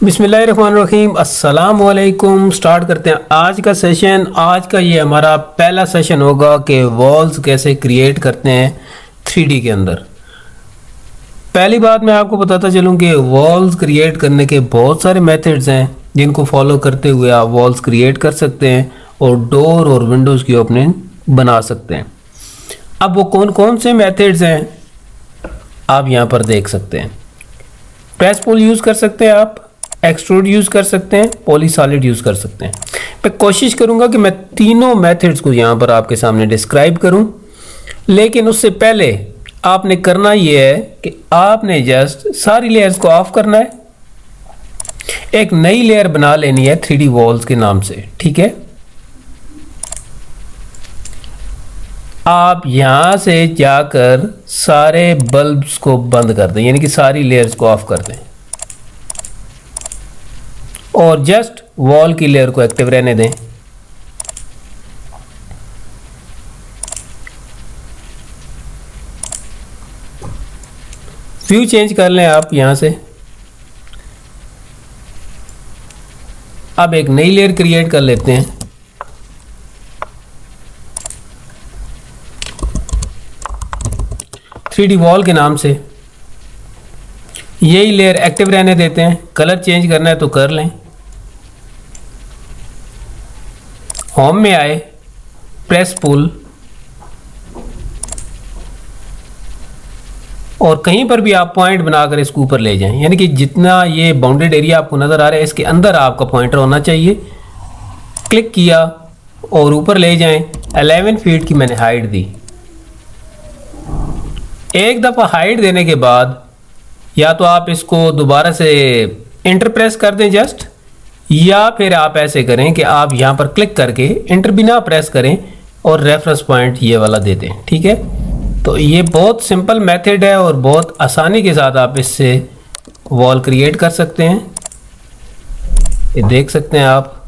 बिस्मिल्लाहिर्रहमानिर्रहीम अस्सलाम वालेकुम। स्टार्ट करते हैं आज का सेशन। आज का ये हमारा पहला सेशन होगा कि वॉल्स कैसे क्रिएट करते हैं 3D के अंदर। पहली बात मैं आपको बताता चलूँ कि वॉल्स क्रिएट करने के बहुत सारे मेथड्स हैं जिनको फॉलो करते हुए आप वॉल्स क्रिएट कर सकते हैं और डोर और विंडोज़ की ओपनिंग बना सकते हैं। अब वो कौन कौन से मेथड्स हैं आप यहाँ पर देख सकते हैं। प्रेस पुल यूज़ कर सकते हैं, आप एक्सट्रूड यूज़ कर सकते हैं, पॉली सॉलिड यूज़ कर सकते हैं। मैं कोशिश करूंगा कि मैं तीनों मेथड्स को यहाँ पर आपके सामने डिस्क्राइब करूं, लेकिन उससे पहले आपने करना ये है कि आपने जस्ट सारी लेयर्स को ऑफ करना है, एक नई लेयर बना लेनी है 3D वॉल्स के नाम से। ठीक है, आप यहां से जाकर सारे बल्ब्स को बंद कर दें, यानी कि सारी लेयर्स को ऑफ कर दें और जस्ट वॉल की लेयर को एक्टिव रहने दें। व्यू चेंज कर लें आप यहां से। अब एक नई लेयर क्रिएट कर लेते हैं। थ्री डी वॉल के नाम से यही लेयर एक्टिव रहने देते हैं। कलर चेंज करना है तो कर लें। होम में आए, प्रेस पुल, और कहीं पर भी आप पॉइंट बनाकर इसको ऊपर ले जाएं, यानी कि जितना ये बाउंडेड एरिया आपको नज़र आ रहा है इसके अंदर आपका पॉइंटर होना चाहिए। क्लिक किया और ऊपर ले जाएं। 11 फीट की मैंने हाइट दी। एक दफ़ा हाइट देने के बाद या तो आप इसको दोबारा से एंटर प्रेस कर दें जस्ट, या फिर आप ऐसे करें कि आप यहाँ पर क्लिक करके एंटर भी ना प्रेस करें और रेफरेंस पॉइंट ये वाला दे दें। ठीक है, तो ये बहुत सिंपल मेथड है और बहुत आसानी के साथ आप इससे वॉल क्रिएट कर सकते हैं। ये देख सकते हैं आप।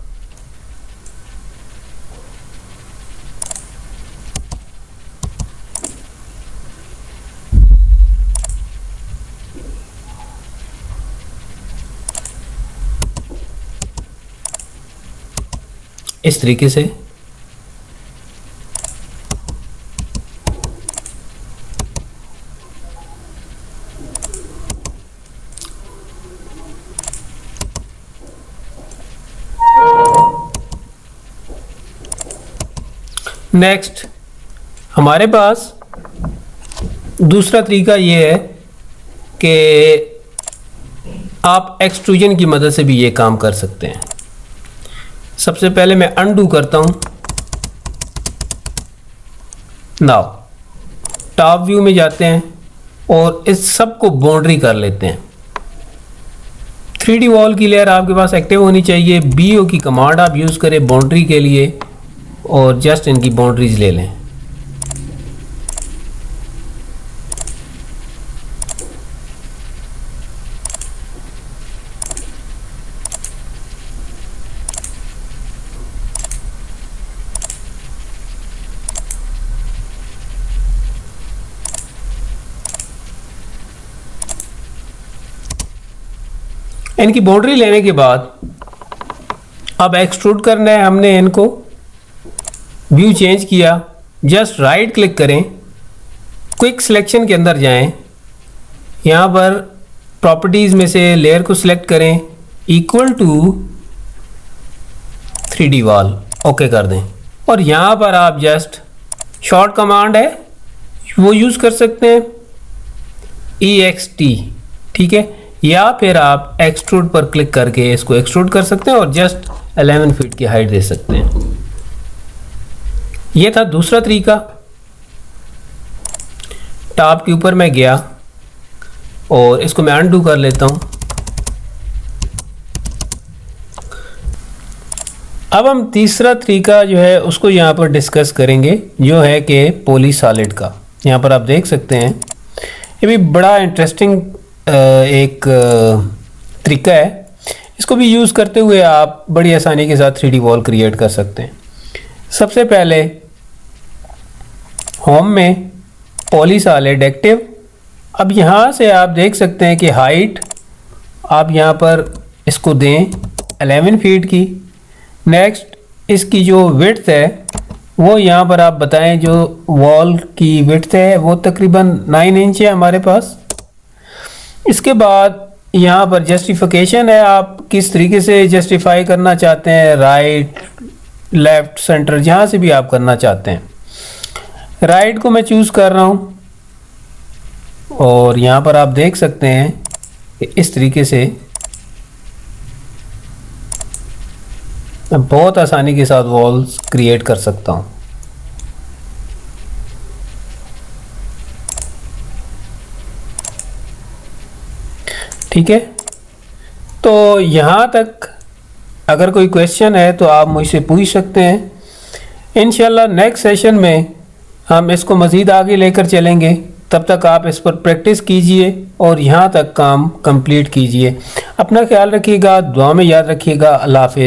इस तरीके से नेक्स्ट हमारे पास दूसरा तरीका ये है कि आप एक्सट्रूजन की मदद से भी ये काम कर सकते हैं। सबसे पहले मैं अनडू करता हूं। नाउ टॉप व्यू में जाते हैं और इस सब को बाउंड्री कर लेते हैं। 3D वॉल की लेयर आपके पास एक्टिव होनी चाहिए। BO की कमांड आप यूज़ करें बाउंड्री के लिए और जस्ट इनकी बाउंड्रीज ले लें। इनकी बाउंड्री लेने के बाद अब एक्सट्रूड करना है हमने इनको। व्यू चेंज किया, जस्ट राइट क्लिक करें, क्विक सिलेक्शन के अंदर जाएं, यहाँ पर प्रॉपर्टीज़ में से लेयर को सिलेक्ट करें, equal to 3D wall, okay कर दें। और यहाँ पर आप जस्ट शॉर्ट कमांड है वो यूज़ कर सकते हैं, EXT। ठीक है, या फिर आप एक्सट्रूड पर क्लिक करके इसको एक्सट्रूड कर सकते हैं और जस्ट 11 फीट की हाइट दे सकते हैं। ये था दूसरा तरीका। टॉप के ऊपर मैं गया और इसको मैं अनडू कर लेता हूं। अब हम तीसरा तरीका जो है उसको यहाँ पर डिस्कस करेंगे, जो है कि पॉली सॉलिड का। यहाँ पर आप देख सकते हैं ये भी बड़ा इंटरेस्टिंग एक तरीका है। इसको भी यूज़ करते हुए आप बड़ी आसानी के साथ 3D वॉल क्रिएट कर सकते हैं। सबसे पहले होम में पॉली सॉलिड एक्टिव। अब यहाँ से आप देख सकते हैं कि हाइट आप यहाँ पर इसको दें 11 फीट की। नेक्स्ट इसकी जो विड्थ है वो यहाँ पर आप बताएं, जो वॉल की विड्थ है वो तकरीबन 9 इंच है हमारे पास। इसके बाद यहाँ पर जस्टिफिकेशन है, आप किस तरीके से जस्टिफाई करना चाहते हैं, राइट लेफ्ट सेंटर जहाँ से भी आप करना चाहते हैं। राइट को मैं चूज़ कर रहा हूँ और यहाँ पर आप देख सकते हैं कि इस तरीके से मैं बहुत आसानी के साथ वॉल्स क्रिएट कर सकता हूँ। ठीक है, तो यहाँ तक अगर कोई क्वेश्चन है तो आप मुझसे पूछ सकते हैं। इंशाल्लाह नेक्स्ट सेशन में हम इसको मज़ीद आगे लेकर चलेंगे। तब तक आप इस पर प्रैक्टिस कीजिए और यहाँ तक काम कंप्लीट कीजिए। अपना ख्याल रखिएगा, दुआ में याद रखिएगा। अल्लाह हाफ़िज़।